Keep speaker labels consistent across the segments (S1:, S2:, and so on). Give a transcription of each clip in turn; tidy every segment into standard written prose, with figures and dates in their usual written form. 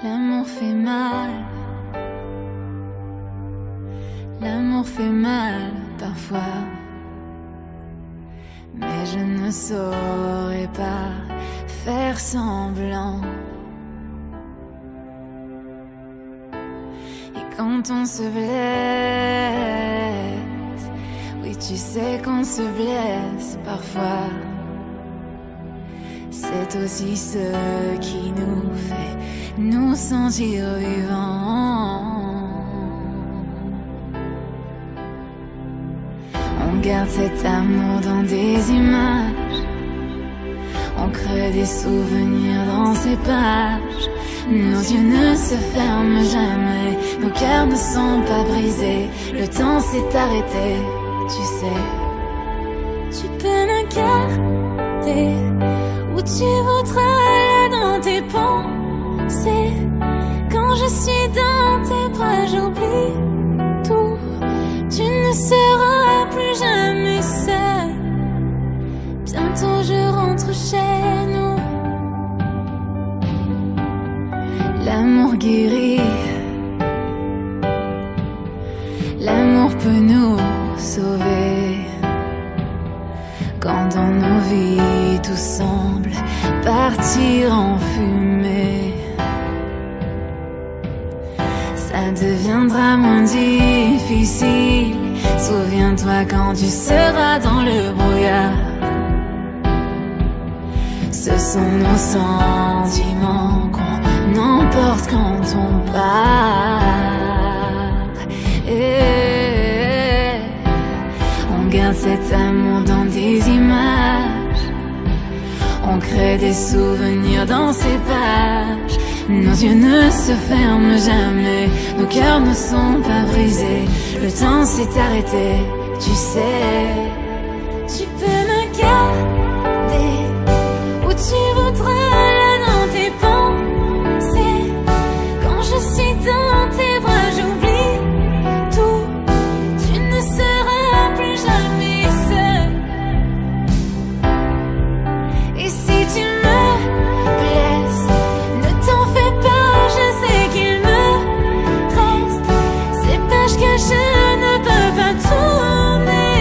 S1: L'amour fait mal. L'amour fait mal parfois. Mais je ne saurais pas faire semblant. Et quand on se blesse, oui tu sais qu'on se blesse parfois. C'est aussi ce qui nous fait nous sentir vivants. On garde cet amour dans des images, on crée des souvenirs dans ces pages. Nos yeux ne se ferment jamais, nos cœurs ne sont pas brisés. Le temps s'est arrêté, tu sais. Tu peux me garder où tu voudras aller dans tes pensées. Quand je suis dans tes bras, j'oublie tout. Tu ne seras plus jamais seul. Bientôt je rentre chez nous. L'amour guérit. L'amour peut nous sauver. Quand dans nos vies tout semble partir en fumée, ça deviendra moins difficile. Souviens-toi quand tu seras dans le brouillard. Ce sont nos sentiments qu'on emporte quand on part. Et on garde cet amour dans des images, on crée des souvenirs dans ces pages. Nos yeux ne se ferment jamais, nos cœurs ne sont pas brisés. Le temps s'est arrêté, tu sais. Tu peux me garder où tu voudras aller dans tes pensées. Quand je suis dans tes bras, j'oublie tout. Tu ne seras plus jamais seul. Et si tu me blesses, ne t'en fais pas, je sais qu'il me reste ces pages que je ne peux pas tourner.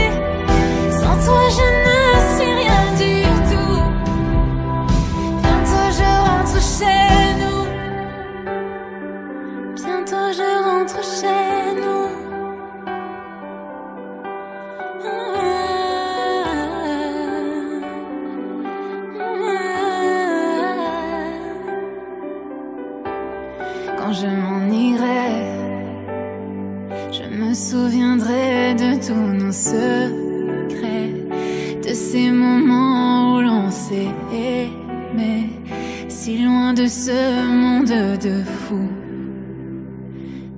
S1: Sans toi je ne suis rien du tout. Bientôt je rentre chez nous. Bientôt je rentre chez nous. Quand je m'en irai, je me souviendrai de tous nos secrets, de ces moments où l'on s'est aimé, si loin de ce monde de fous.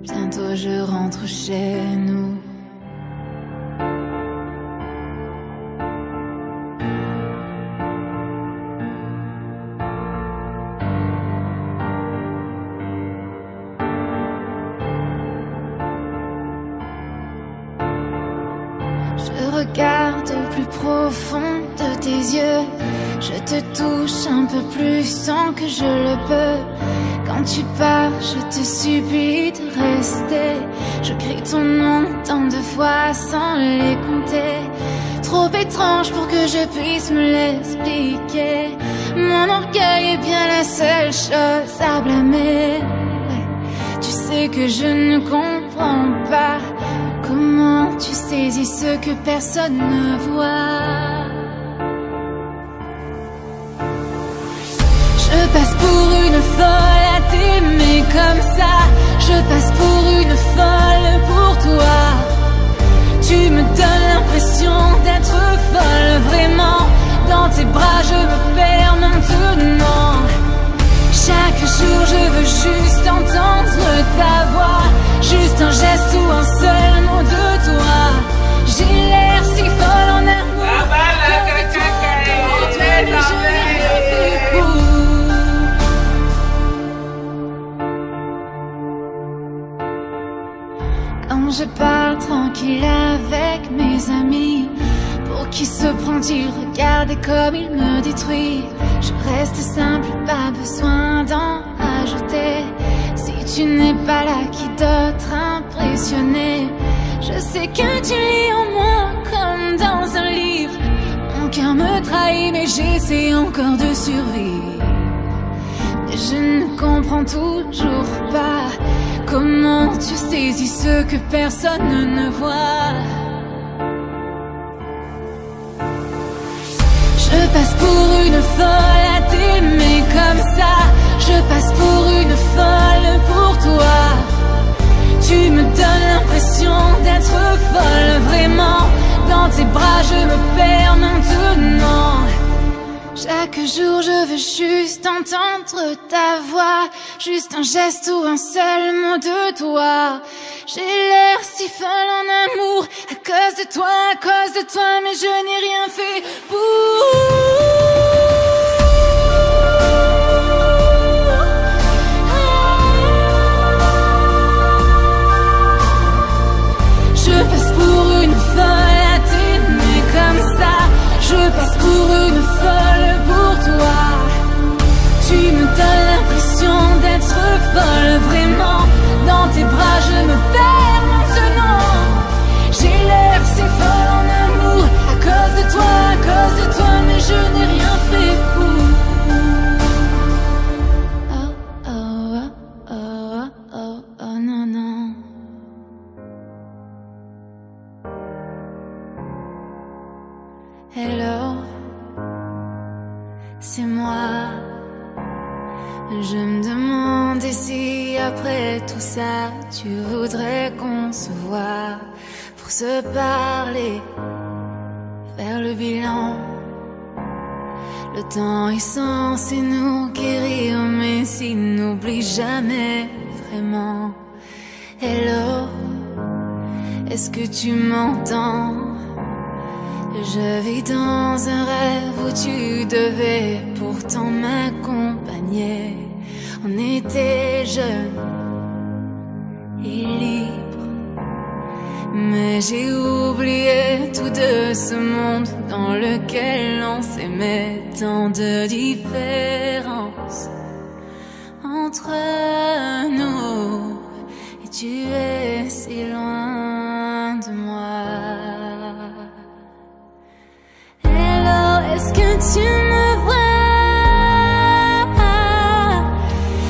S1: Bientôt je rentre chez nous. Je regarde au plus profond de tes yeux, je te touche un peu plus tant que je le peux. Quand tu pars, je te supplie de rester. Je crie ton nom tant de fois sans les compter. Trop étrange pour que je puisse me l'expliquer. Mon orgueil est bien la seule chose à blâmer. Ouais. Tu sais que je ne comprends pas comment tu saisis ce que personne ne voit. Je passe pour une folle à t'aimer comme ça. Je passe pour une folle pour toi. Tu me donnes l'impression d'être folle vraiment. Dans tes bras je me perds maintenant. Chaque jour je veux juste entendre ta voix. Juste un geste ou un seul mot de toi. J'ai l'air si folle en amour que toi, mais je n'ai rien fait pour. Quand je parle tranquille avec mes amis, pour qui se prend-il? Regardez comme il me détruit. Je reste simple, pas besoin d'en ajouter. tu n'es pas là, qui d'autre impressionner? Je sais que tu lis en moi comme dans un livre. Mon cœur me trahit mais j'essaie encore de survivre. Mais je ne comprends toujours pas comment tu saisis ce que personne ne voit. Je passe pour une folle à t'aimer comme ça. Je passe pour une folle pour toi. Tu me donnes l'impression d'être folle vraiment. Dans tes bras je me perds maintenant. Chaque jour je veux juste entendre ta voix, juste un geste ou un seul mot de toi. J'ai l'air si folle en amour à cause de toi, mais je n'ai rien fait pour. Je passe pour une folle à t'aimer comme ça. Je passe pour une folle pour toi. Tu me donnes l'impression d'être folle vraiment. Dans tes bras je me perds maintenant. J'ai l'air si folle en amour à cause de toi, mais je n'ai rien fait pour. Oh oh oh oh oh oh non non. Hello, c'est moi. Je me demandais si après tout ça tu voudrais qu'on se voie pour se parler, faire le bilan. Le temps est censé nous guérir, mais s'il n'oublie jamais vraiment. Hello, est-ce que tu m'entends? Je vis dans un rêve où tu devais pourtant m'accompagner. On était jeunes et libres, mais j'ai oublié tout de ce monde dans lequel on s'aimait. Tant de différences entre nous, et tu es si loin de moi. Est-ce que tu me vois?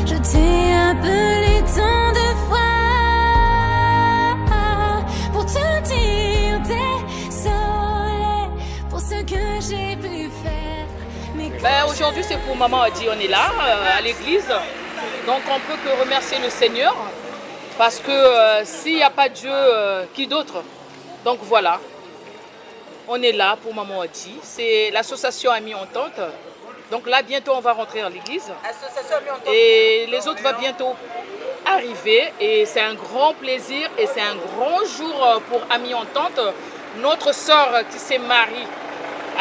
S1: Je t'ai appelé tant de fois pour te dire désolé pour ce que j'ai pu faire. Mais
S2: aujourd'hui c'est pour Maman Adi, on est là à l'église. Donc on peut que remercier le Seigneur parce que s'il n'y a pas de Dieu, qui d'autre? Donc voilà. On est là pour Maman Adi. C'est l'association Amis Entente. Donc là, bientôt, on va rentrer dans l'église. Et les autres vont bientôt arriver. Et c'est un grand plaisir et c'est un grand jour pour Amis Entente. Notre sœur qui s'est mariée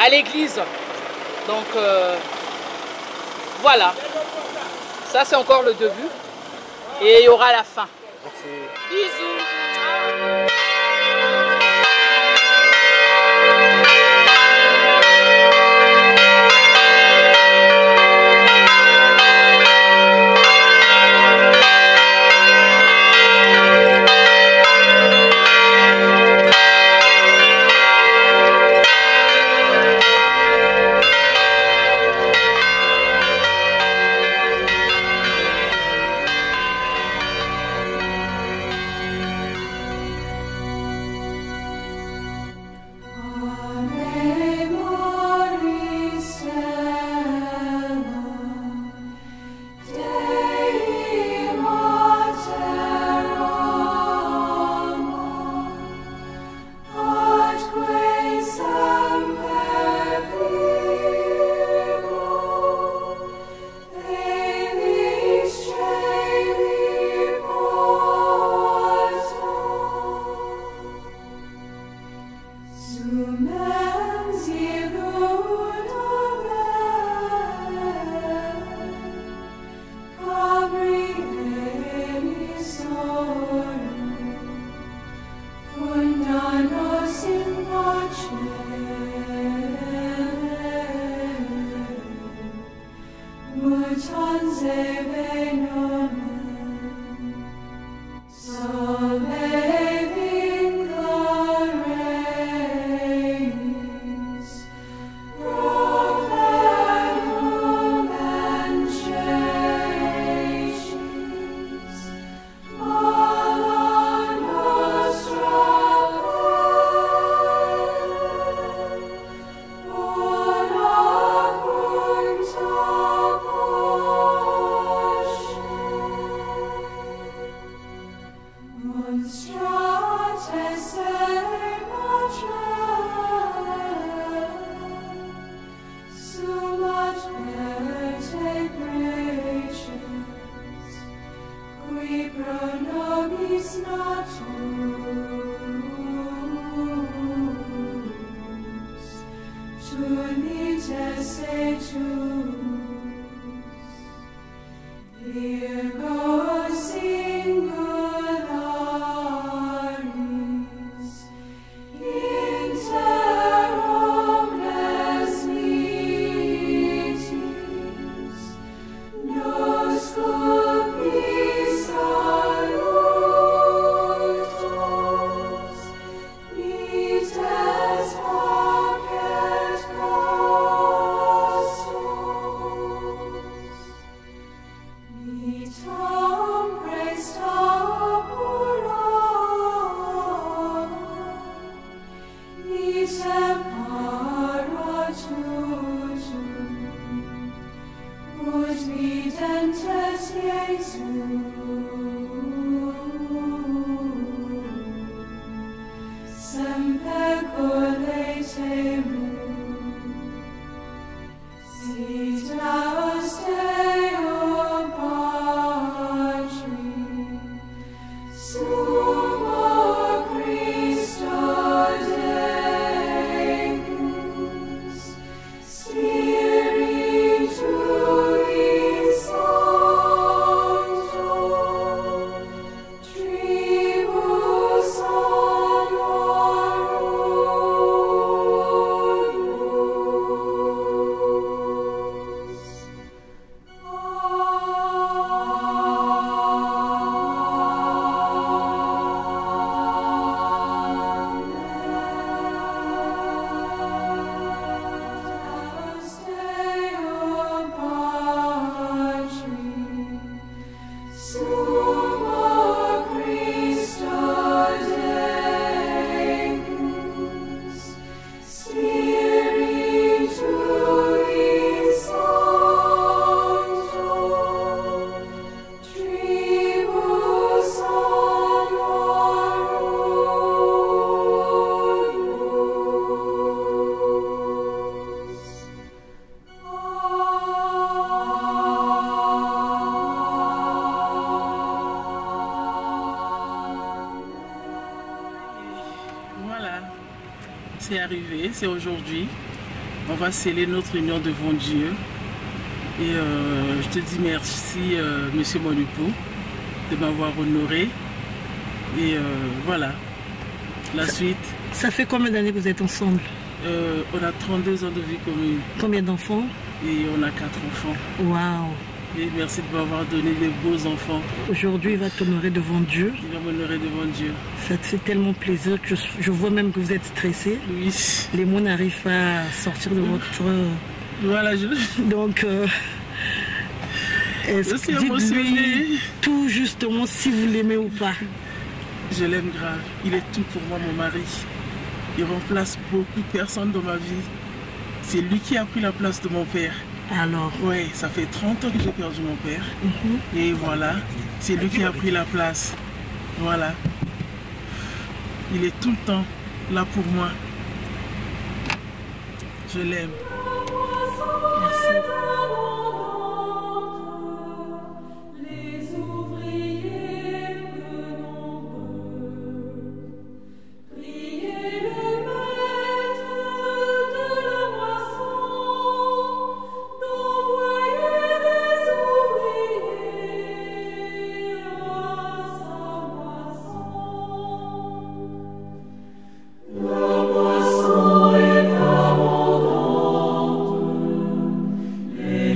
S2: à l'église. Donc voilà. Ça, c'est encore le début. Et il y aura la fin. Merci. Bisous.
S3: C'est arrivé, c'est aujourd'hui. On va sceller notre union devant Dieu. Et je te dis merci, Monsieur mon époux, de m'avoir honoré. Et voilà, la suite.
S4: Ça fait combien d'années que vous êtes ensemble?
S3: On a 32 ans de vie commune.
S4: Combien d'enfants?
S3: Et on a 4 enfants.
S4: Waouh!
S3: Et merci de m'avoir donné les beaux enfants.
S4: Aujourd'hui, il va t'honorer devant Dieu.
S3: Il va m'honorer devant Dieu.
S4: Ça te fait tellement plaisir que je vois même que vous êtes stressé.
S3: Oui.
S4: Les mots n'arrivent pas à sortir de votre...
S3: Voilà,
S4: Donc, dites-lui tout justement si vous l'aimez ou pas.
S3: Je l'aime grave. Il est tout pour moi, mon mari. Il remplace beaucoup de personnes dans ma vie. C'est lui qui a pris la place de mon père.
S4: Alors?
S3: Oui, ça fait 30 ans que j'ai perdu mon père. Et voilà, c'est lui qui a pris la place. Voilà. Il est tout le temps là pour moi. Je l'aime.
S4: Merci.
S1: Les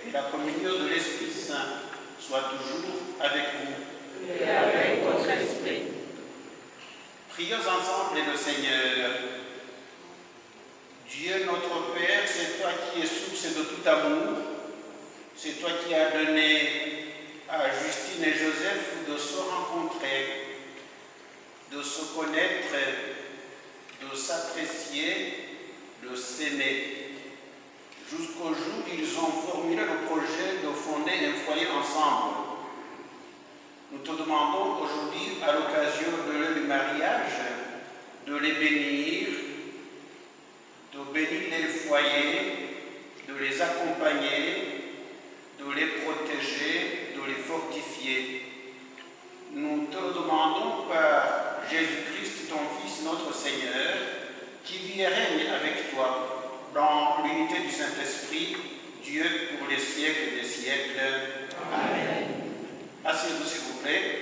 S5: et la communion de l'Esprit Saint soit toujours avec vous.
S6: Et avec votre esprit.
S5: Prions ensemble le Seigneur. Dieu notre Père, c'est toi qui es source de tout amour. C'est toi qui as donné à Justine et Joseph de se rencontrer, de se connaître, de s'apprécier, de s'aimer. Jusqu'au jour où ils ont formulé le projet de fonder un foyer ensemble. Nous te demandons aujourd'hui, à l'occasion de leur mariage, de les bénir, de bénir les foyers, de les accompagner, de les protéger, de les fortifier. Nous te le demandons par Jésus-Christ, ton Fils, notre Seigneur, qui vit et règne avec toi dans l'unité du Saint-Esprit, Dieu pour les siècles des siècles. Amen. Asseyez-vous s'il vous plaît.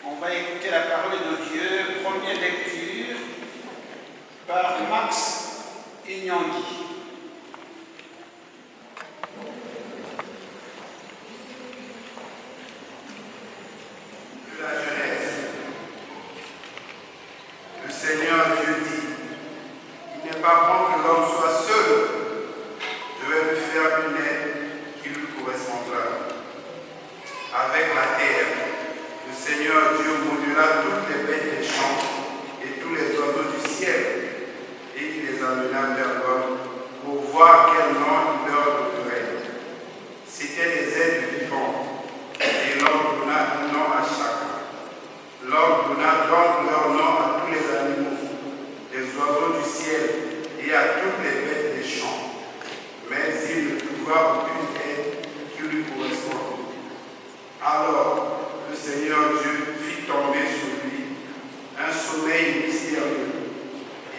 S5: On va écouter la parole de Dieu, première lecture par Max Inyangui.
S7: De la Genèse. Le Seigneur Dieu dit, il n'est pas bon que l'homme soit seul. Je vais lui faire une aide qui lui correspondra. Avec la terre, le Seigneur Dieu modula toutes les bêtes des champs et tous les oiseaux du ciel, et il les amena vers l'homme pour voir quel nom il leur donnerait. C'étaient des êtres vivants, et l'homme donna un nom à chacun. L'homme donna donc leur nom à tous les animaux, les oiseaux du ciel et à toutes les bêtes des champs. Mais il ne trouva aucune aide qui lui corresponde. Alors, le Seigneur Dieu fit tomber sur lui un sommeil mystérieux,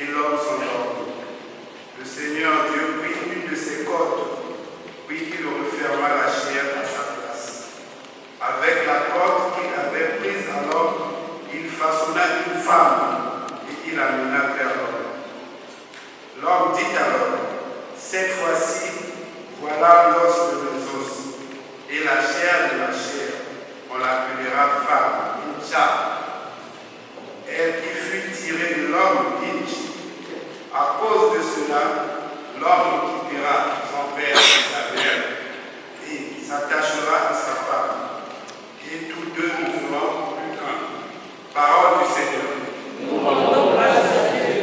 S7: et l'homme s'endormit. Le Seigneur Dieu prit une de ses cordes, puis il referma la chair à sa place. Avec la corde qu'il avait prise à l'homme, il façonna une femme, et il l'amena vers l'homme. L'homme dit alors, cette fois-ci, voilà l'os de mes os, et la chair de ma chair. On l'appellera femme, Incha. Elle qui fut tirée de l'homme, Inch. À cause de cela, l'homme quittera son père et sa mère et s'attachera à sa femme. Et tous deux ne seront plus qu'un. Parole du Seigneur.
S6: Nous rendons grâce à Dieu.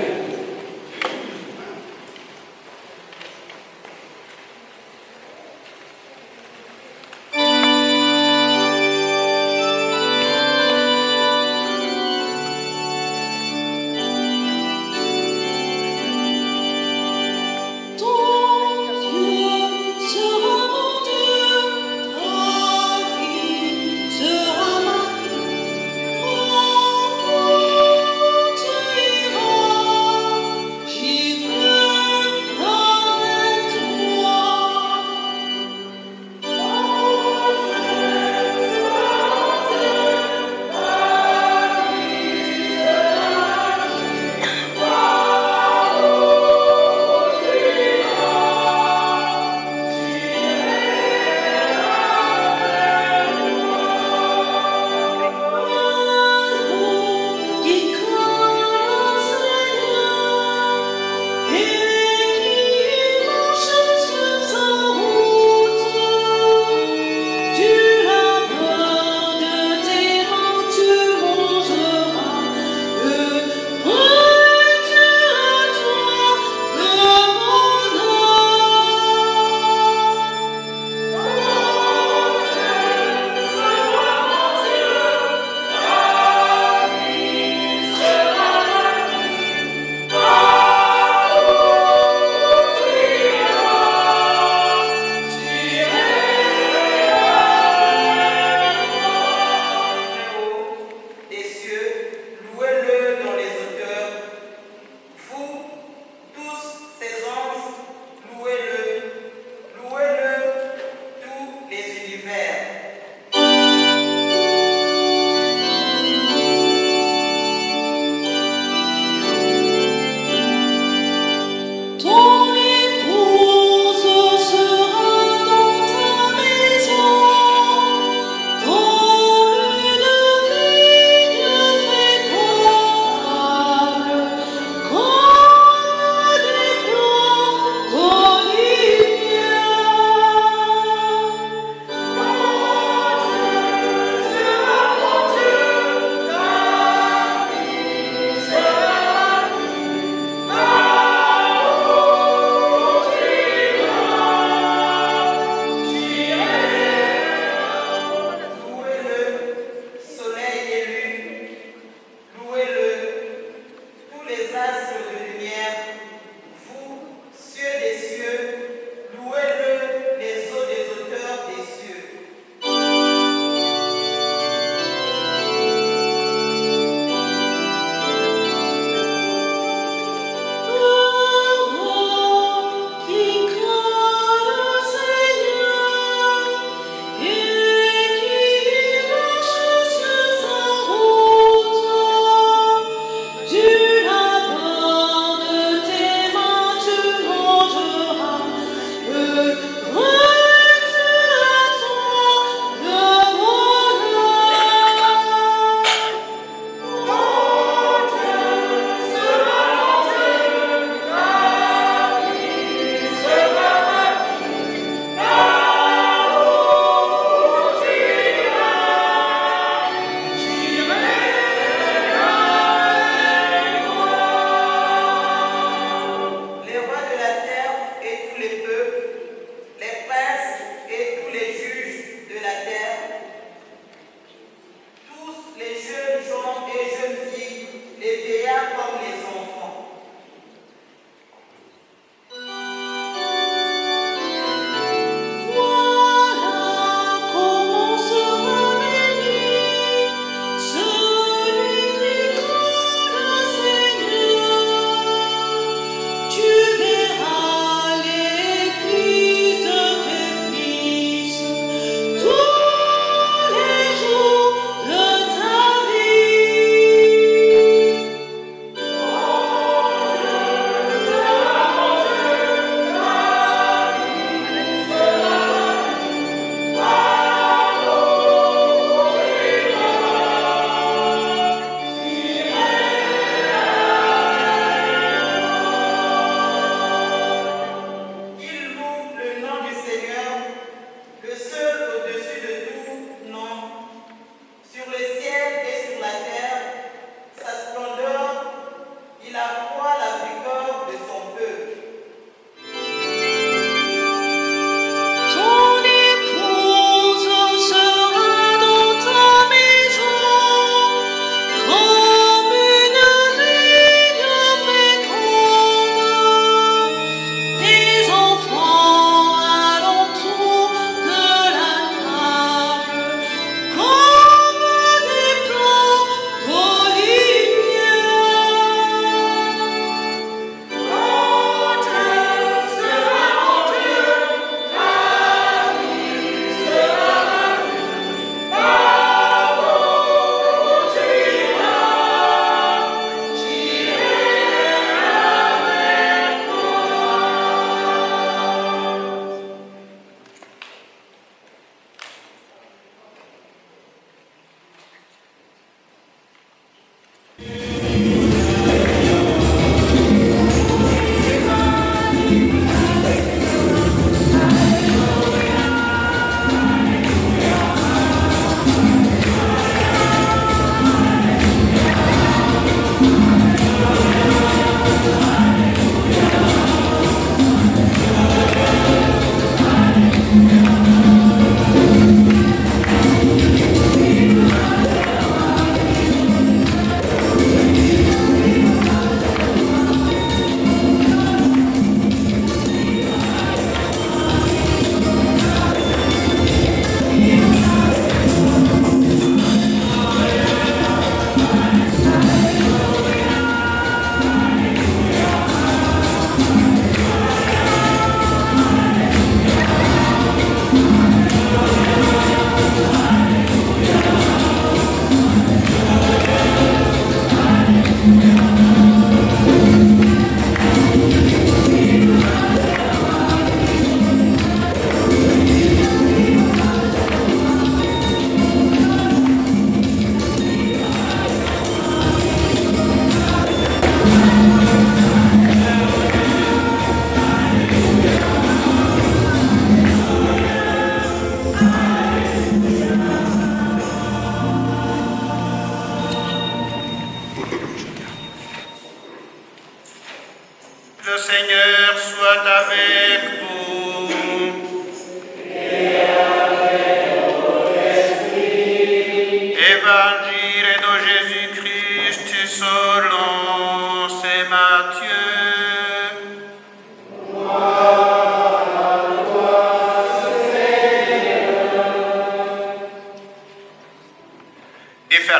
S1: Tout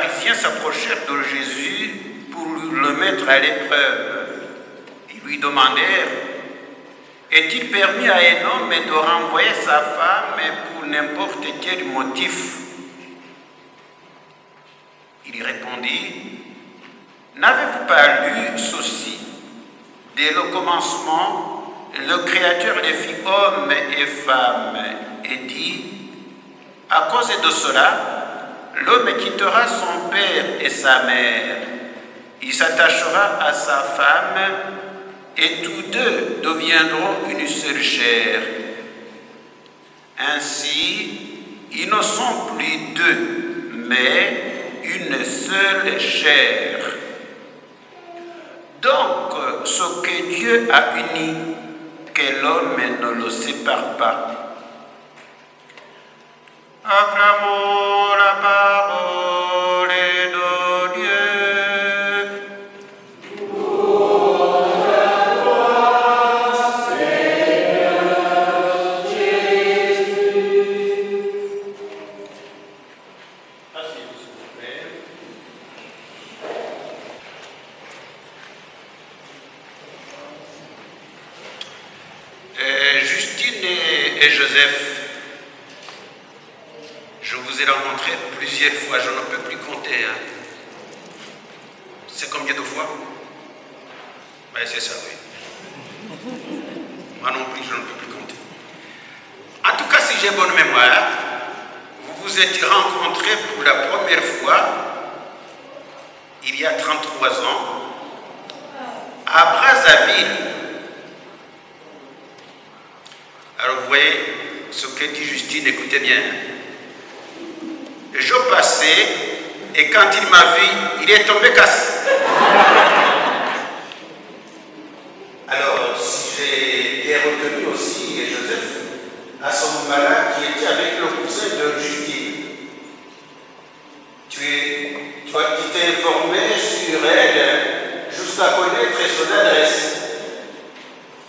S5: pharisiens s'approchèrent de Jésus pour le mettre à l'épreuve. Ils lui demandèrent: est-il permis à un homme de renvoyer sa femme pour n'importe quel motif? Il répondit: n'avez-vous pas lu ceci? Dès le commencement, le Créateur les fit hommes et femmes, et dit: à cause de cela, l'homme quittera son père et sa mère, il s'attachera à sa femme, et tous deux deviendront une seule chair. Ainsi, ils ne sont plus deux, mais une seule chair. Donc, ce que Dieu a uni, que l'homme ne le sépare pas. Acclamons la parole de Dieu. Justine et Joseph, je vous ai rencontré plusieurs fois, je ne peux plus compter. C'est combien de fois? Ben, c'est ça, oui. Moi non plus, je ne peux plus compter. En tout cas, si j'ai bonne mémoire, vous vous êtes rencontrés pour la première fois il y a 33 ans à Brazzaville. Alors vous voyez ce que dit Justine, écoutez bien. Je passais et quand il m'a vu, il est tombé casse. Alors, si j'ai bien retenu aussi Joseph, à ce moment-là, qui était avec le cousin de Justine. Tu t'es informé sur elle jusqu'à connaître son adresse.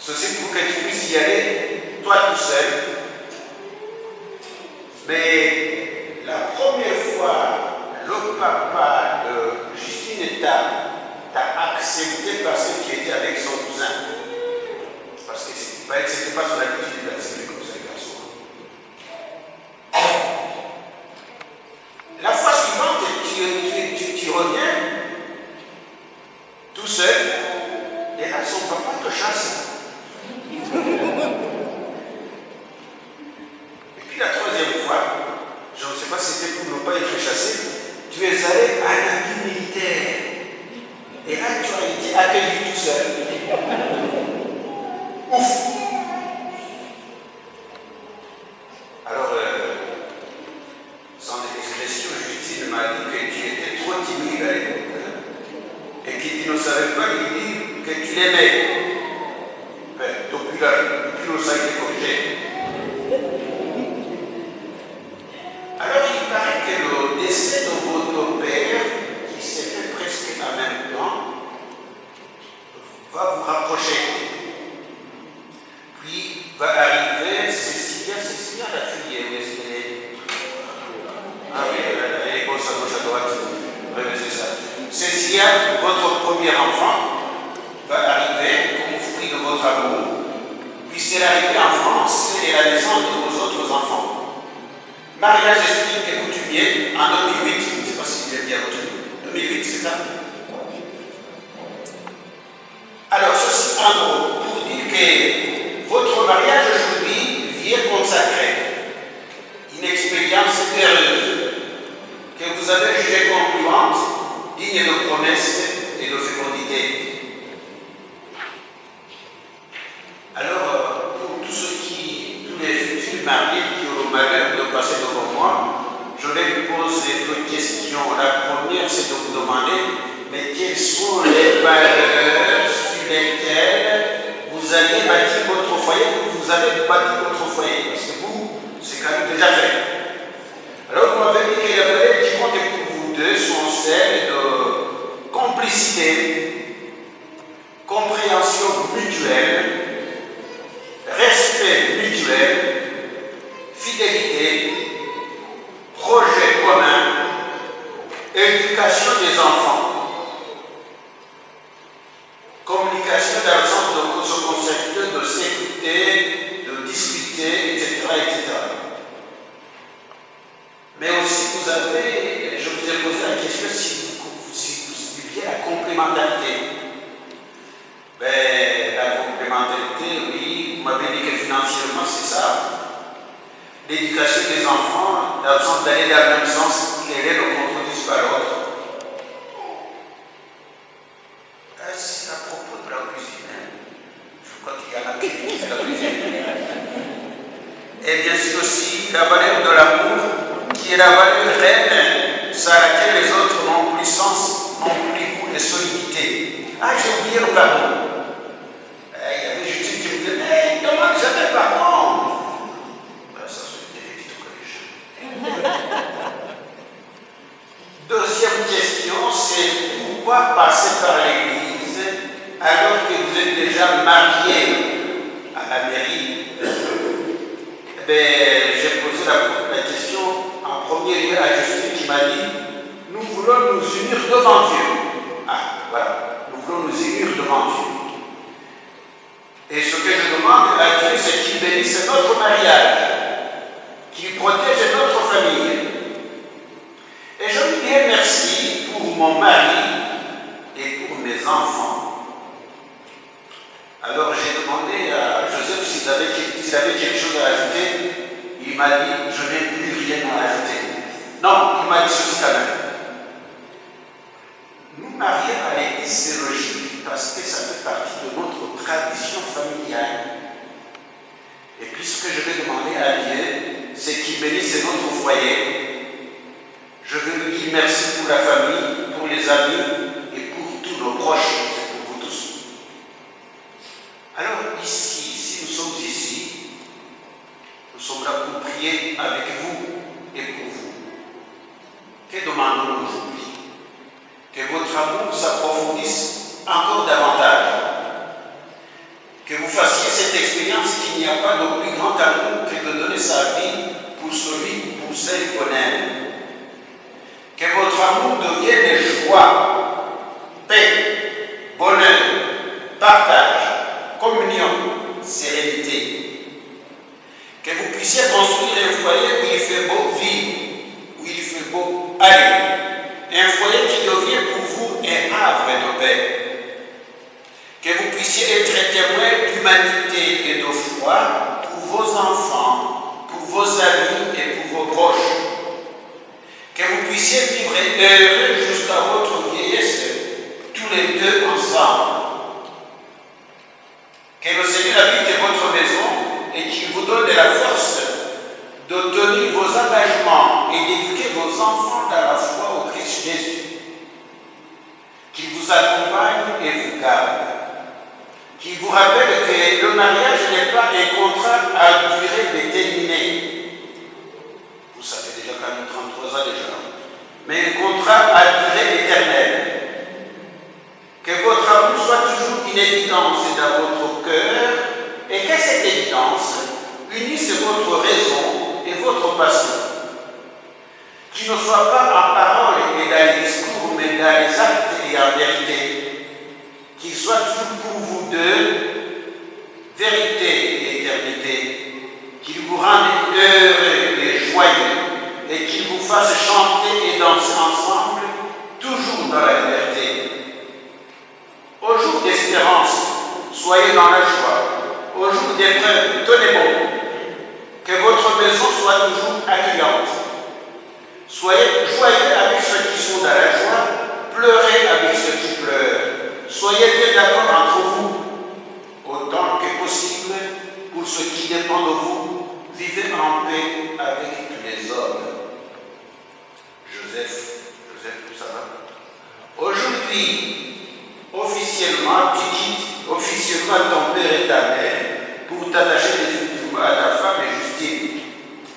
S5: Ceci pour que tu puisses y aller, toi tout seul. Mais la première fois, le papa de Justine t'a accepté parce que tu étais avec son cousin. Parce que c'était pas son habitude d'accepter comme ça les garçons. La fois suivante, tu reviens tout seul et là son papa te chasse. Et puis la troisième fois, je ne sais pas si c'était pour ne pas être chassé, tu es allé à la militaire. Et là, tu as été accueilli tout seul. Ouf! Alors, sans expression, Justine m'a dit que tu étais trop timide à l'époque. Et que tu ne savais pas lui dire que tu l'aimais. Depuis le sac de corrigé. Alors, il paraît que le décès de votre père, qui s'est fait presque en même temps, va vous rapprocher. Puis va arriver Cécilia, la fille, où est-ce qu'elle est? Ah oui, elle est gauche à droite. Oui, c'est ça. Cécilia, votre premier enfant, va arriver comme fruit de votre amour. Puis c'est l'arrivée en France et la naissance de vos autres enfants. Mariage explique et coutumier en 2008, je ne sais pas si vous avez bien retenu. 2008, c'est ça? Alors, ceci en gros, pour dire que votre mariage aujourd'hui vient consacrer une expérience heureuse que vous avez jugée concluante, digne de promesses et de fécondité. Alors, pour tous les futurs mariés qui ont le malheur de passer devant moi, je vais vous poser deux questions. La première, c'est de vous demander, mais quelles sont les valeurs sur lesquelles vous allez bâtir votre foyer, vous avez bâti votre foyer, parce que vous, c'est quand même déjà fait. Alors, vous m'avez dit que les valeurs qui comptent pour vous deux sont celles de complicité, compréhension mutuelle, respect mutuel, fidélité, projet commun, éducation des enfants. Communication dans le sens de ce concept de s'écouter, de discuter, etc., etc. Mais aussi, vous avez, je vous ai posé la question si vous viviez la complémentarité. Ben, la complémentarité, oui, vous m'avez dit que financièrement, c'est ça. L'éducation des enfants, dans le sens d'aller dans le même sens, quel est le contredisent par l'autre. C'est à propos de la cuisine. Je crois qu'il y a la technique de la cuisine. Et bien sûr aussi la valeur de l'amour, qui est la valeur reine, sans laquelle les autres n'ont plus sens, n'ont plus goût de solidité. Ah, j'ai oublié le pardon. Il y avait Justine qui me disait, mais demande jamais pardon. Ça, c'était les petites collèges. Deuxième question, c'est pourquoi passer par l'église alors que vous êtes déjà marié à la mairie? Eh bien, j'ai posé la question en premier lieu à Justine qui m'a dit, nous voulons nous unir devant Dieu. Ah, voilà, nous voulons nous unir devant Dieu. Et ce que je demande à Dieu, c'est qu'il bénisse notre mariage, qu'il protège notre famille. Et je lui dis merci pour mon mari et pour mes enfants. Alors j'ai demandé à Joseph s'il avait quelque chose à ajouter. Il m'a dit, je n'ai plus rien à ajouter. Non, il m'a dit ceci quand même. Nous marier à l'église, c'est logique parce que ça fait partie de notre tradition familiale. Et puis ce que je vais demander à Dieu, c'est qu'il bénisse notre foyer. Je veux lui dire merci pour la famille, pour les amis et pour tous nos proches, pour vous tous. Alors ici, si nous sommes ici, nous sommes là pour prier avec vous et pour vous. Que demandons-nous aujourd'hui? Que votre amour s'approfondisse encore davantage. Que vous fassiez cette expérience qu'il n'y a pas de plus grand amour que de donner sa vie pour celui ou pour celle qu'on aime. Que votre amour devienne joie, paix, bonheur, partage, communion, sérénité. Que vous puissiez construire un foyer où il fait beau vivre, où il fait beau aller. Un foyer qui devient pour vous un havre de paix. Que vous puissiez être témoin d'humanité et de foi pour vos enfants, pour vos amis et pour vos proches. Que vous puissiez vivre heureux jusqu'à votre vieillesse, tous les deux ensemble. Que le Seigneur habite votre maison et qu'il vous donne la force de tenir vos engagements et d'éduquer vos enfants dans la foi au Christ Jésus. Qu'il vous accompagne et vous garde. Qu'il vous rappelle que le mariage n'est pas un contrat à durée déterminée. Vous savez déjà quand même 33 ans déjà. Mais un contrat à durée éternelle. Que votre amour soit toujours une évidence dans votre cœur et que cette évidence unisse votre raison et votre passion. Qui ne soit pas en parole et dans les discours, mais dans les actes et en vérité. Qu'il soit toujours pour vous deux, vérité et éternité. Qu'il vous rende heureux et joyeux et qu'il vous fasse chanter et danser ensemble, toujours dans la liberté. Au jour d'espérance, soyez dans la joie. Au jour d'épreuve, tenez bon. Que votre maison soit toujours accueillante. Soyez joyeux avec ceux qui sont dans la joie, pleurez avec ceux qui pleurent. Soyez bien d'accord entre vous, autant que possible, pour ce qui dépend de vous, vivez en paix avec tous les hommes. Joseph, ça va? Aujourd'hui, officiellement, tu quittes officiellement ton père et ta mère pour t'attacher définitivement à ta femme et Justine.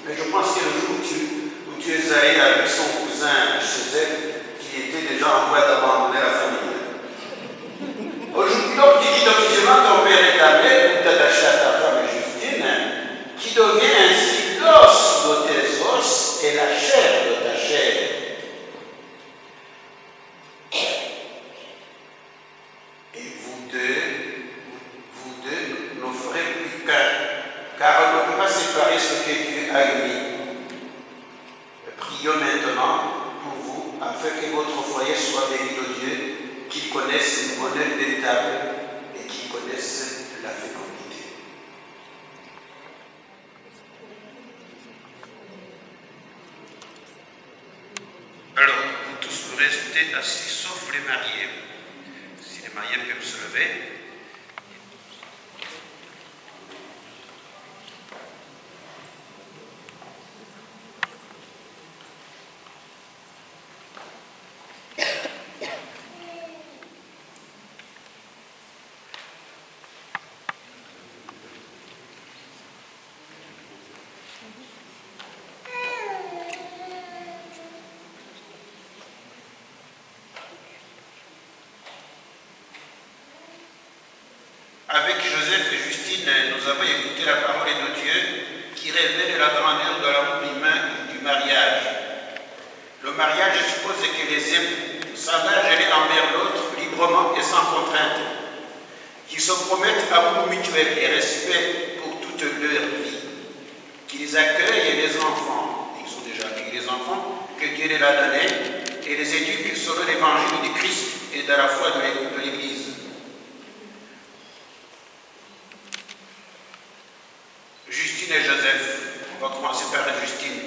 S5: Mais je pense que le jour où tu es allé avec son cousin chez elle, qui était déjà en voie d'abandonner la famille. Aujourd'hui, donc, tu quittes officiellement ton père et ta mère pour t'attacher à ta femme et Justine, qui devient ainsi l'os de tes os et la chair de ta chair. séparer ce que Dieu a uni. Prions maintenant pour vous, afin que votre foyer soit béni de Dieu, qu'il connaisse le bonheur véritable et qu'il connaisse la fécondité. Alors, vous tous vous restez assis, sauf les mariés. Si les mariés peuvent se lever. Avec Joseph et Justine, nous avons écouté la parole de Dieu qui révèle la grandeur de l'amour humain du mariage. Le mariage suppose que les époux s'engagent l'un envers l'autre librement et sans contrainte, qu'ils se promettent amour mutuel et respect pour toute leur vie, qu'ils accueillent les enfants, ils ont déjà accueilli les enfants, que Dieu leur a donnés, et les éduquent selon l'évangile du Christ et de la foi de l'Église. Justine et Joseph, on va commencer par Justine.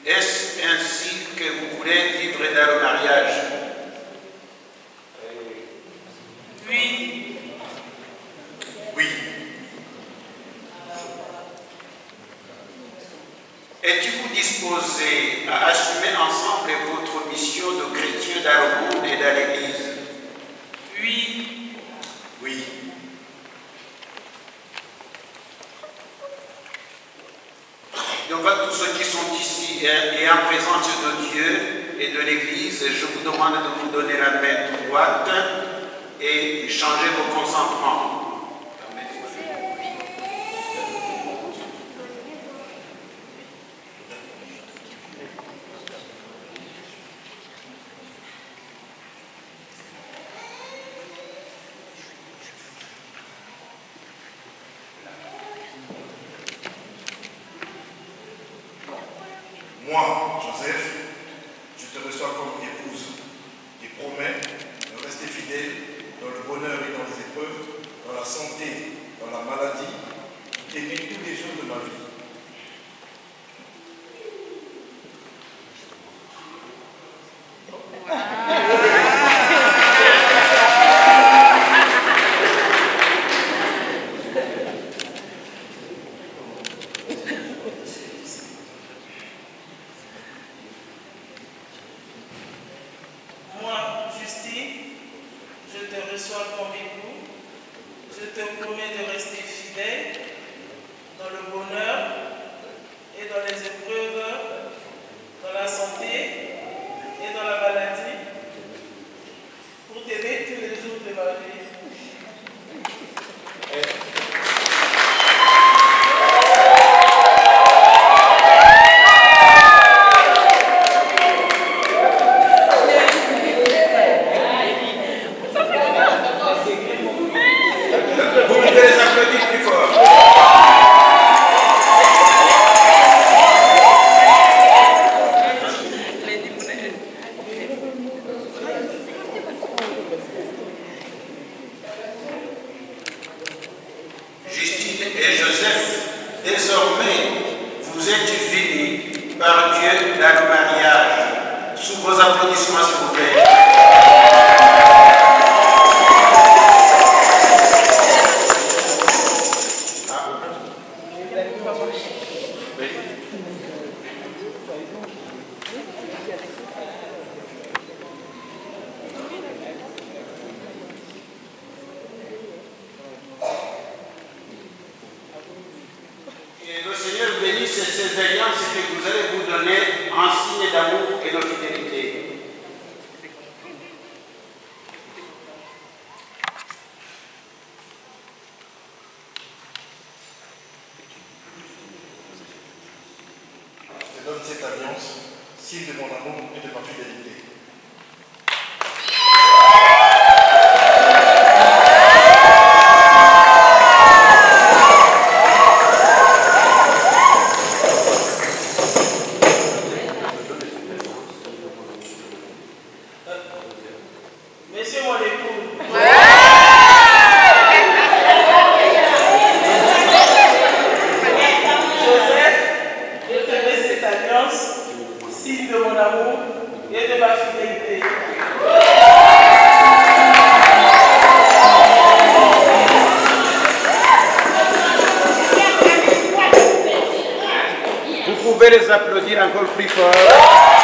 S5: Est-ce ainsi que vous voulez vivre dans le mariage?
S6: Oui.
S5: Oui. Êtes-vous disposé à assumer ensemble votre mission de chrétien dans le monde et dans l'Église?
S6: Oui.
S5: Oui. Devant tous ceux qui sont ici et en présence de Dieu et de l'Église, je vous demande de vous donner la main droite et changer vos consentements.
S8: Moi, Joseph, je te reçois comme épouse et promets de rester fidèle dans le bonheur et dans les épreuves, dans la santé, dans la maladie, et tous les jours de ma vie. Ces alliances que vous allez vous donner en signe d'amour et de fidélité. Je te donne cette alliance, signe de mon amour et de ma fidélité.
S3: de ma fidélité.
S5: Vous pouvez les applaudir encore plus fort.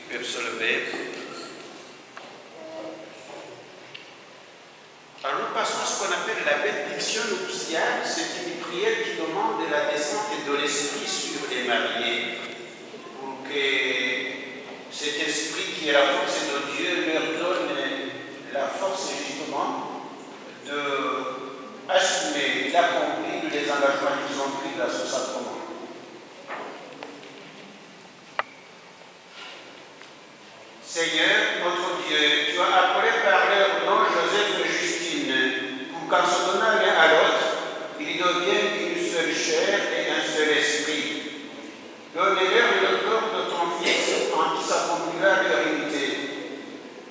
S5: peuvent se lever. Alors nous passons à ce qu'on appelle la bénédiction nuptiale. C'est une prière qui demande la descente de l'Esprit sur les mariés pour que cet esprit qui est la force de Dieu leur donne la force justement d'assumer, d'accomplir les engagements qu'ils ont pris dans ce sacrement. Seigneur, notre Dieu, tu as appelé par leur nom Joseph et Justine, pour qu'en se donnant l'un à l'autre, ils deviennent une seule chair et un seul esprit. Donne-leur le corps de ton Fils en qui s'accomplira leur unité.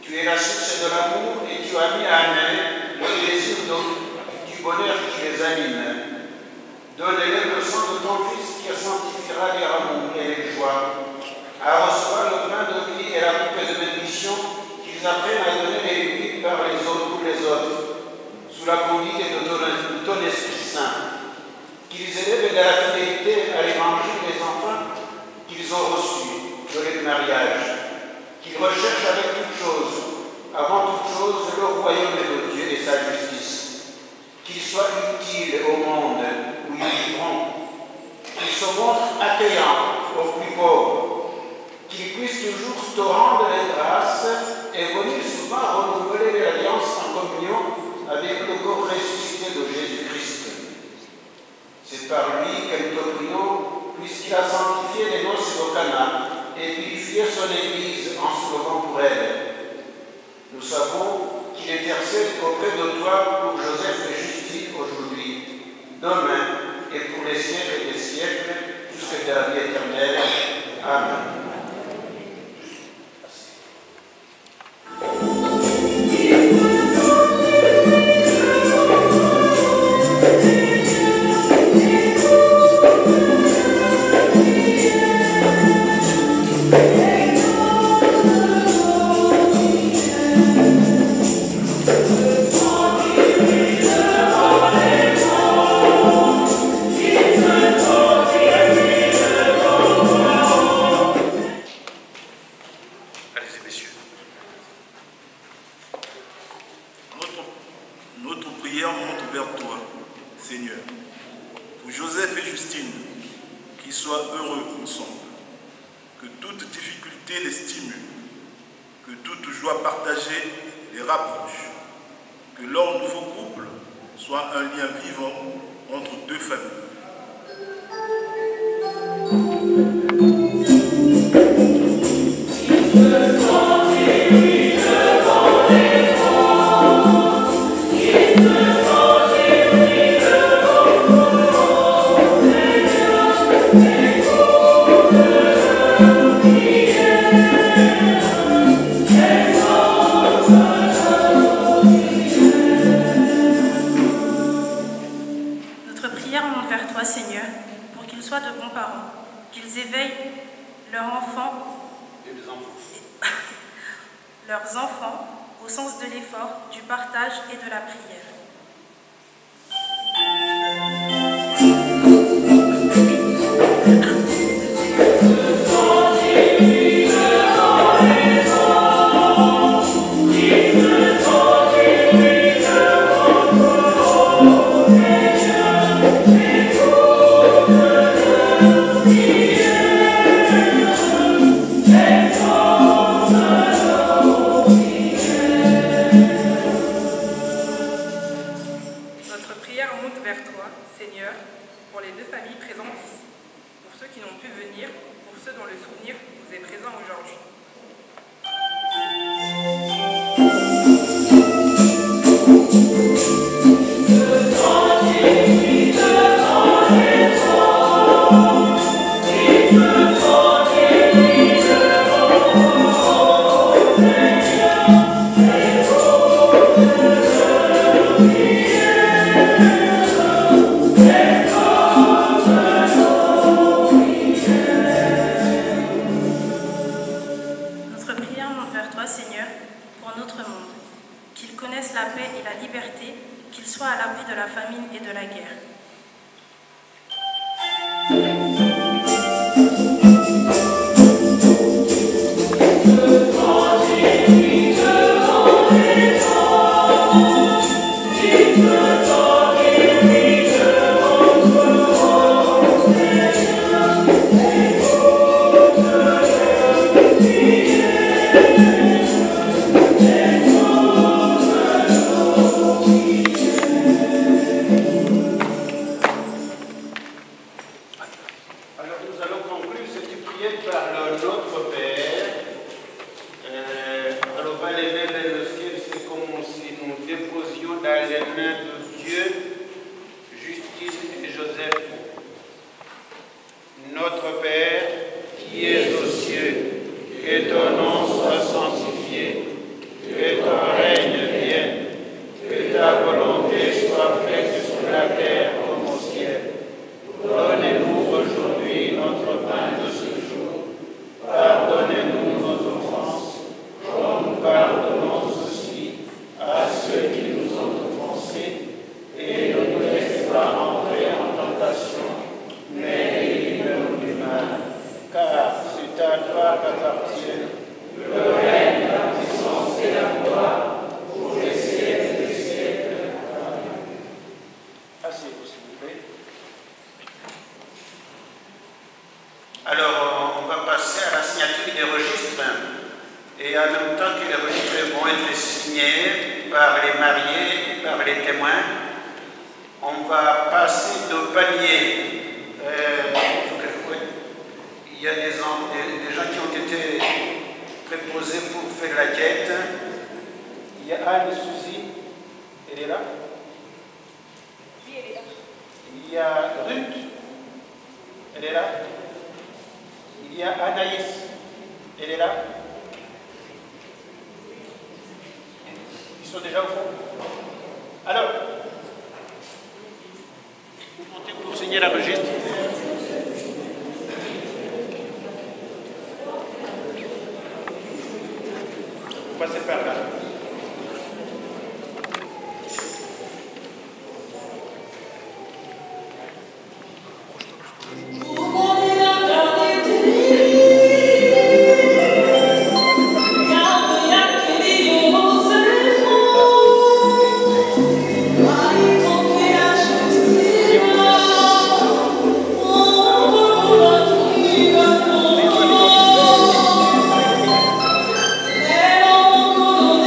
S5: Tu es la source de l'amour et tu as mis en eux le désir du bonheur qui les anime. Donne-leur le sang de ton Fils qui sanctifiera leur amour et les joies. À recevoir le pain de vie et la coupe de bénédiction qu'ils apprennent à donner les limites par les autres pour les autres, sous la conduite de ton Esprit Saint. Qu'ils élèvent de la fidélité à l'évangile des enfants qu'ils ont reçus de leur mariage. Qu'ils recherchent avec toute chose, avant toute chose, le royaume de Dieu et sa justice. Qu'ils soient utiles au monde où ils vivront. Qu'ils se montrent accueillants aux plus pauvres. Qu'ils puissent toujours te rendre les grâces et venir souvent renouveler l'alliance en communion avec le corps ressuscité de Jésus-Christ. C'est par lui que nous te prions, puisqu'il a sanctifié les noces de Cana et purifié son Église en se levant pour elle. Nous savons qu'il intercède auprès de toi pour Joseph et Justine aujourd'hui, demain et pour les siècles des siècles, jusqu'à la vie éternelle. Amen.
S8: Notre prière monte vers toi, Seigneur, pour Joseph et Justine, qu'ils soient heureux ensemble, que toute difficulté les stimule, que toute joie partagée les rapproche, que leur nouveau couple soit un lien vivant entre deux familles.
S9: Seigneur, pour qu'ils soient de bons parents, qu'ils éveillent leurs enfants au sens de l'effort, du partage et de la prière.
S10: Seigneur, pour les deux familles présentes ici, pour ceux qui n'ont pu venir, pour ceux dont le souvenir vous est présent aujourd'hui.
S9: À l'abri de la famine et de la guerre.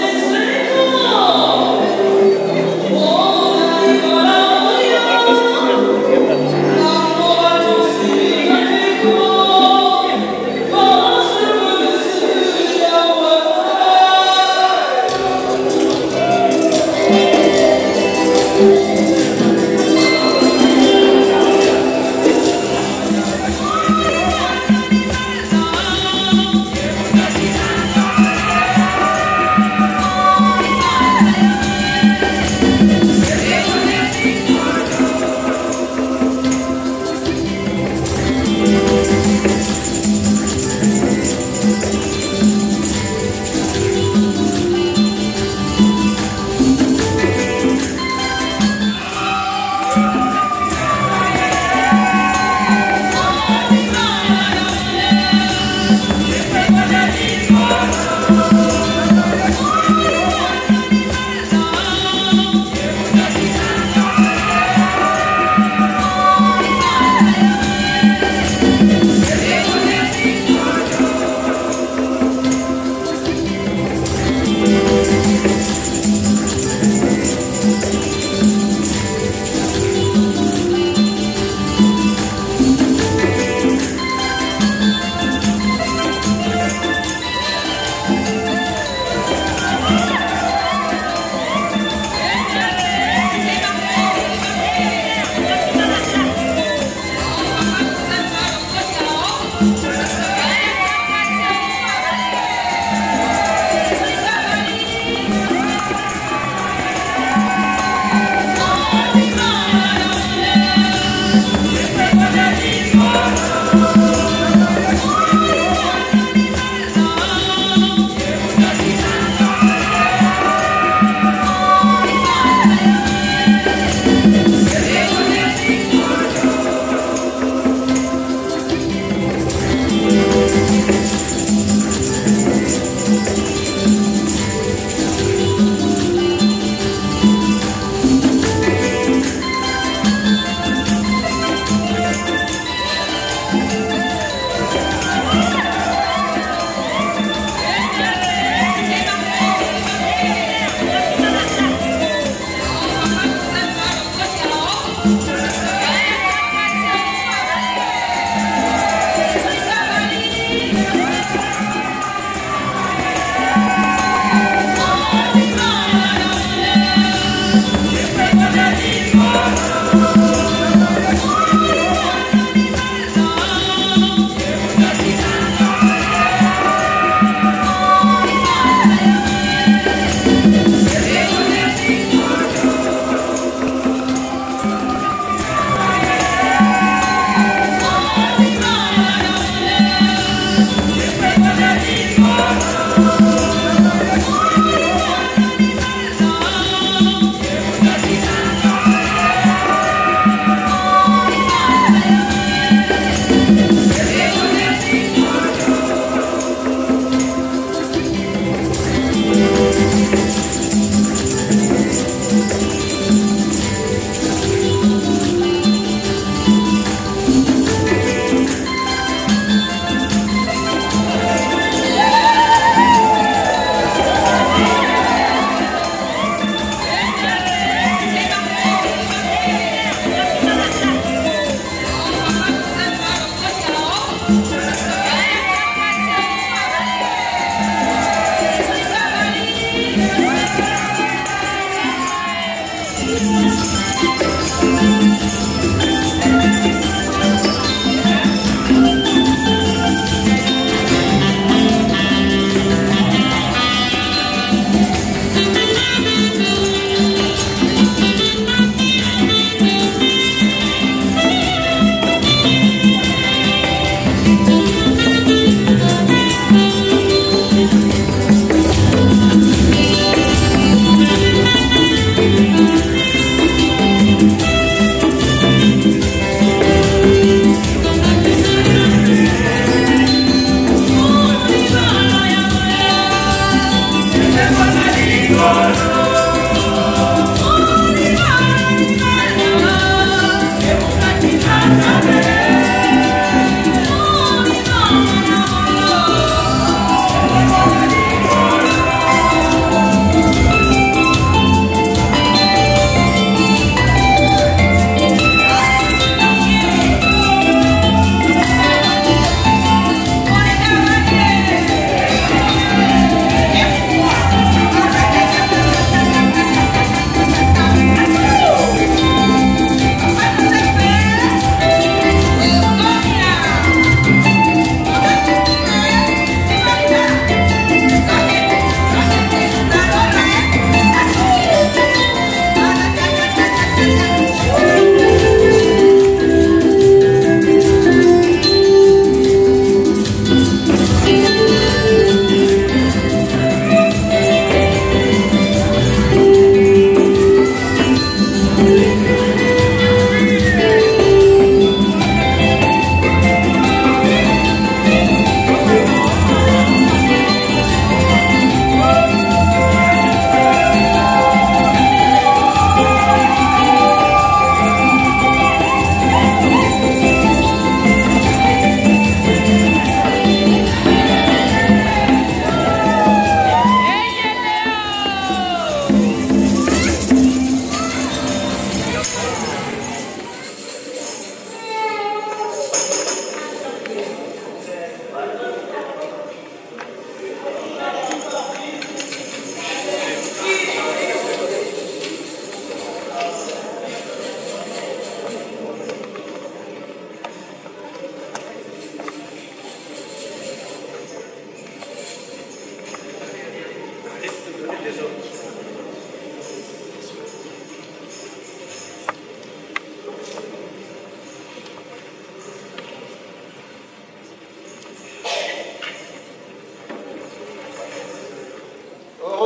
S11: This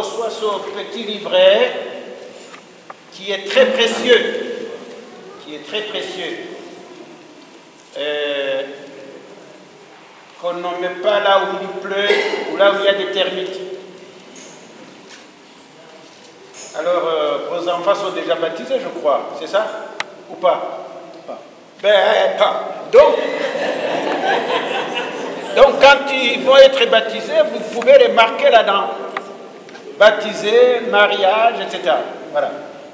S5: reçoit ce petit livret qui est très précieux, qu'on n'en met pas là où il pleut ou là où il y a des termites. Alors, vos enfants sont déjà baptisés, je crois, c'est ça? Ou pas? Ben, pas. Donc, quand ils vont être baptisés, vous pouvez les marquer là-dedans. Baptisé, mariage, etc. Voilà.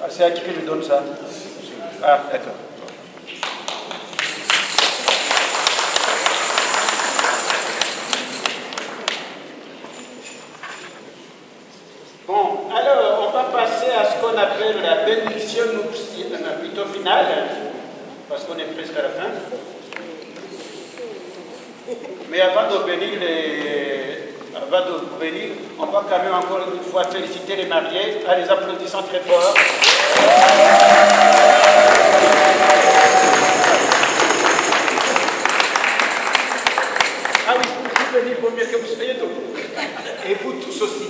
S5: C'est à qui que je donne ça? Ah, d'accord. Bon, alors, on va passer à ce qu'on appelle la bénédiction nuptiale, plutôt finale, parce qu'on est presque à la fin. Mais avant de bénir, on va quand même encore une fois féliciter les mariés. Ah, les applaudissements très forts. Ah oui, vous venir, il vaut mieux que vous soyez debout. Et vous tous aussi.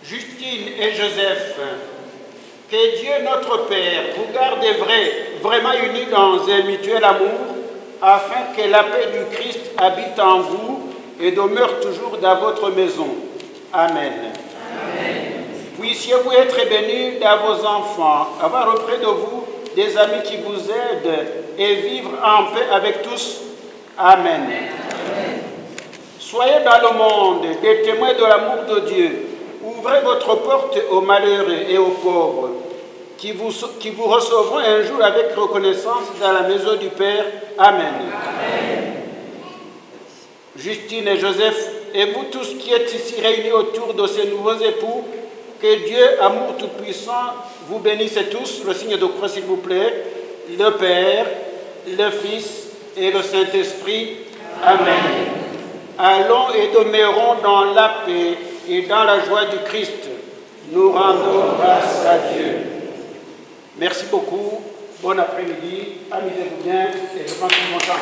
S5: Justine et Joseph, que Dieu notre Père vous garde vraiment unis dans un mutuel amour, afin que la paix du Christ habite en vous et demeure toujours dans votre maison. Amen. Amen. Puissiez-vous être bénis dans vos enfants, avoir auprès de vous des amis qui vous aident et vivre en paix avec tous. Amen. Amen. Soyez dans le monde des témoins de l'amour de Dieu. Ouvrez votre porte aux malheureux et aux pauvres, qui vous recevront un jour avec reconnaissance dans la maison du Père. Amen. Amen. Justine et Joseph, et vous tous qui êtes ici réunis autour de ces nouveaux époux, que Dieu, amour tout-puissant, vous bénisse tous. Le signe de croix, s'il vous plaît. Le Père, le Fils et le Saint-Esprit. Amen. Allons et demeurons dans la paix et dans la joie du Christ. Nous rendons grâce à Dieu. Merci beaucoup. Bon après-midi. Amusez-vous bien et je pense que mon temps.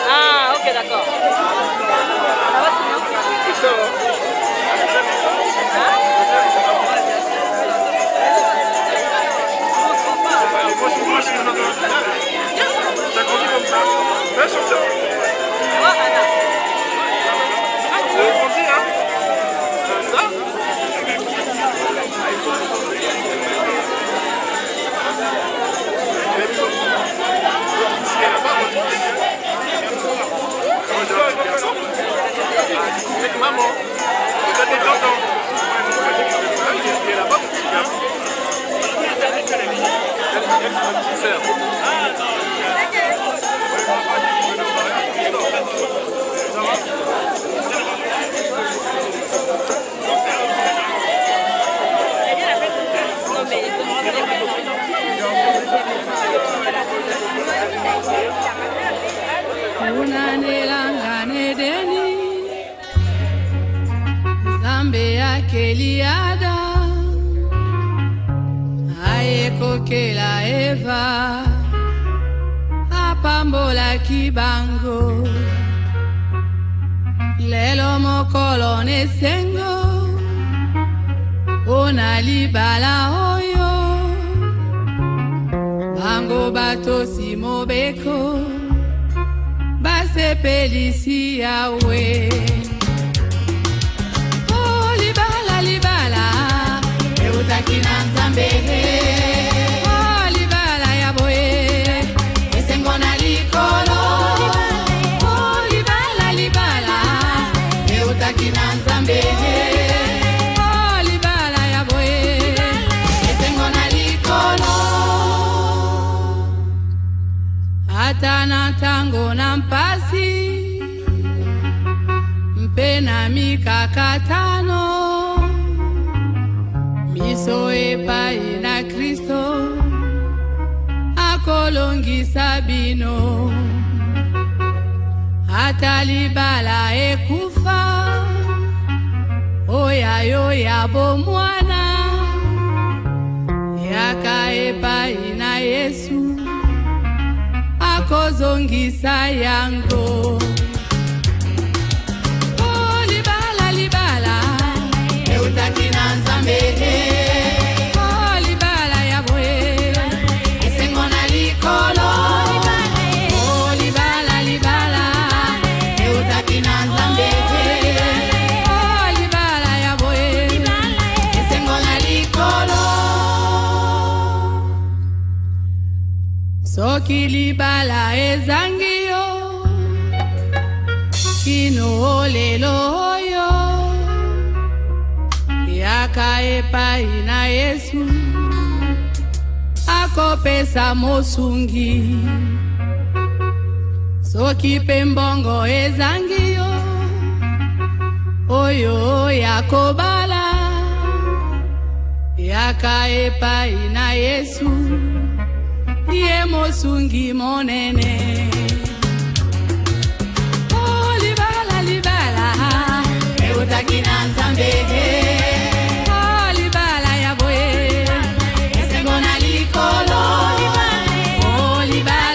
S2: Ah, ok, d'accord. Ça va sinon?
S8: T'as grandi comme ça. Là, sur toi. Tu as grandi, hein? Ça? Avec maman, et t'as des tontons. Il est là-bas, mon petit gars. Elle, ma petite sœur.
S1: Unanelanga nedeni Zambe ya keliada Ayekokela Eva Apambola kibango Lelo mokolo nesengo Onalibala oyo Bango bato simobeko Basepelisi yawe Oh libala libala Eutaki na Nzambe Oh libala yaboe Esengo na likolo Oh libala libala Eutaki na Nzambe Oh libala yaboe Esengo na likolo Atana tango na mpasi Mpena mikakatano Miso epai na Kristo Akolongisa bino Atalibala ekufa Oya yoya bomwana Yaka epai na Yesu Akozongisa yango Oh libala libala Eutaki na Nzambe Oh libala yaboe Esengo na likolo Oh libala libala Eutaki na Nzambe Oh libala yaboe Esengo na likolo Soki libala ezangio Kino lelo oyo Yaka epai na Yesu Akopesa mosungi Soki pembongo ezangio Oyo yakobala Yaka epai na Yesu Ye mosungi monene Oh libala libala Eutaki na Nzambe Oh libala yaboe Esengo na likolo Oh libala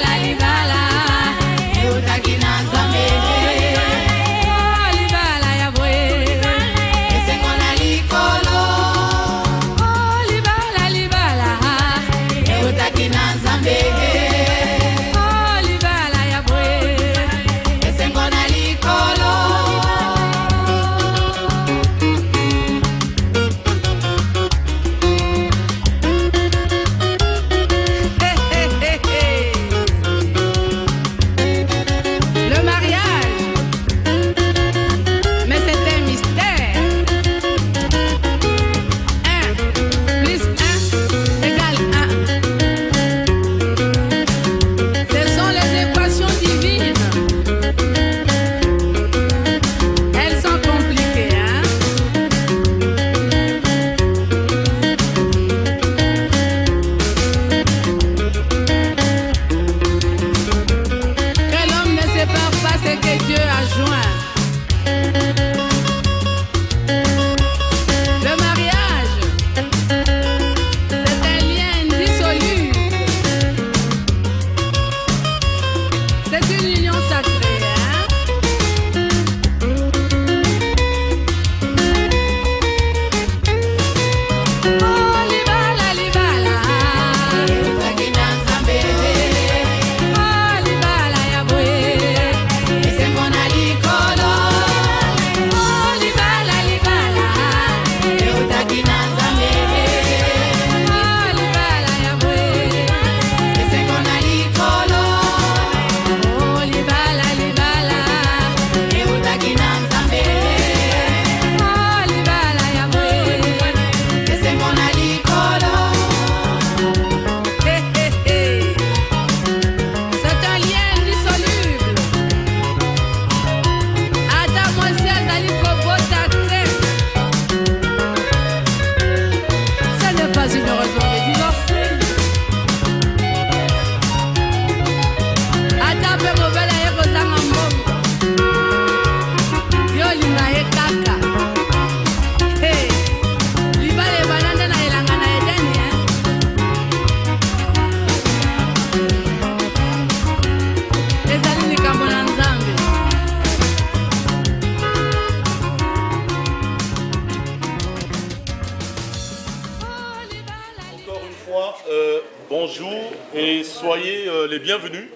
S11: et soyez les bienvenus.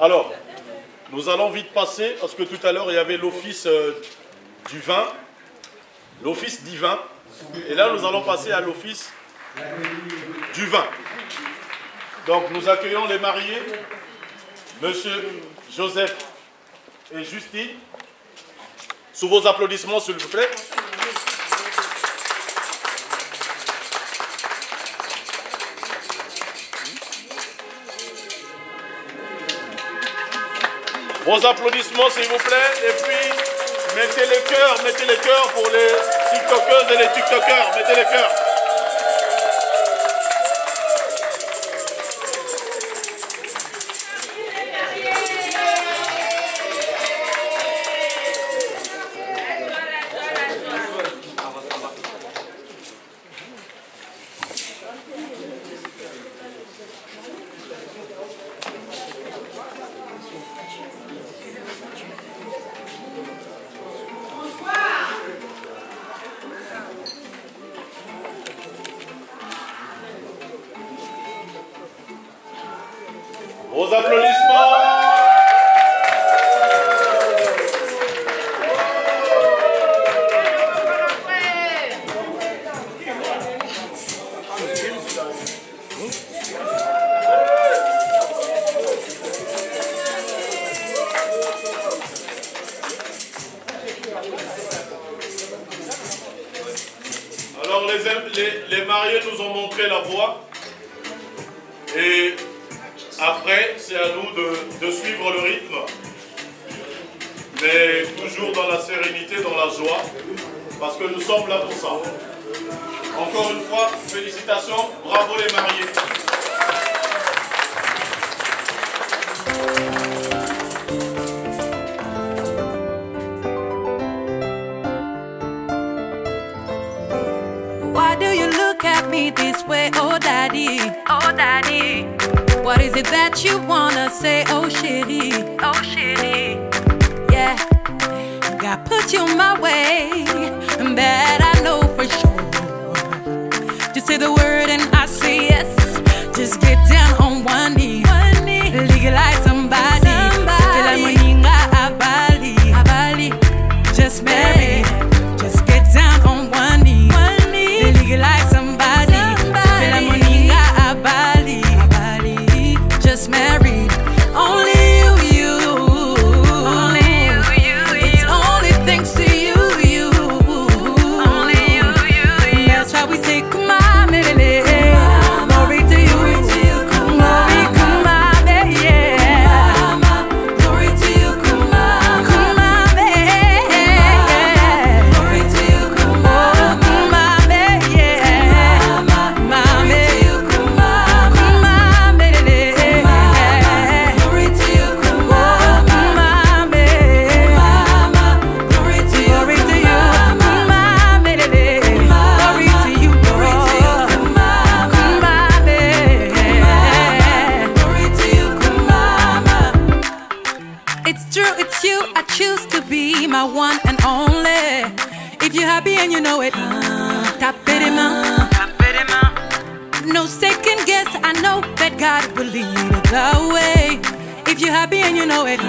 S11: Alors, nous allons vite passer, parce que tout à l'heure, il y avait l'office du vin, l'office divin. Et là, nous allons passer à l'office du vin. Donc, nous accueillons les mariés, Monsieur Joseph et Justine. Sous vos applaudissements, s'il vous plaît. Vos applaudissements, s'il vous plaît. Et puis, mettez les cœurs pour les TikTokeuses et les TikTokers. Mettez les cœurs. Vos applaudissements. Alors les mariés nous ont montré la voie et après, c'est à nous de suivre le rythme, mais toujours dans la sérénité, dans la joie, parce que nous sommes là pour ça. Encore une fois, félicitations, bravo les mariés.
S1: Why do you look at me this way, oh daddy? Oh daddy. What is it that you wanna say, oh shitty? Oh shitty. Yeah, God put you my way, and that I know for sure. Just say the word and I say yes. Just get down on one knee. Legalize somebody. Just marry. Just get down on one knee. Legalize somebody. Just married. Only you. Only you. It's only thanks to you. Only you. That's why we say, come on, baby. Glory to you. Glory, come on, baby. Glory to you, come on, baby. Glory to you, come on, baby. My baby. Choose to be my one and only. If you're happy and you know it, tap it in my. No second guess, I know that God will lead the way. If you're happy and you know it,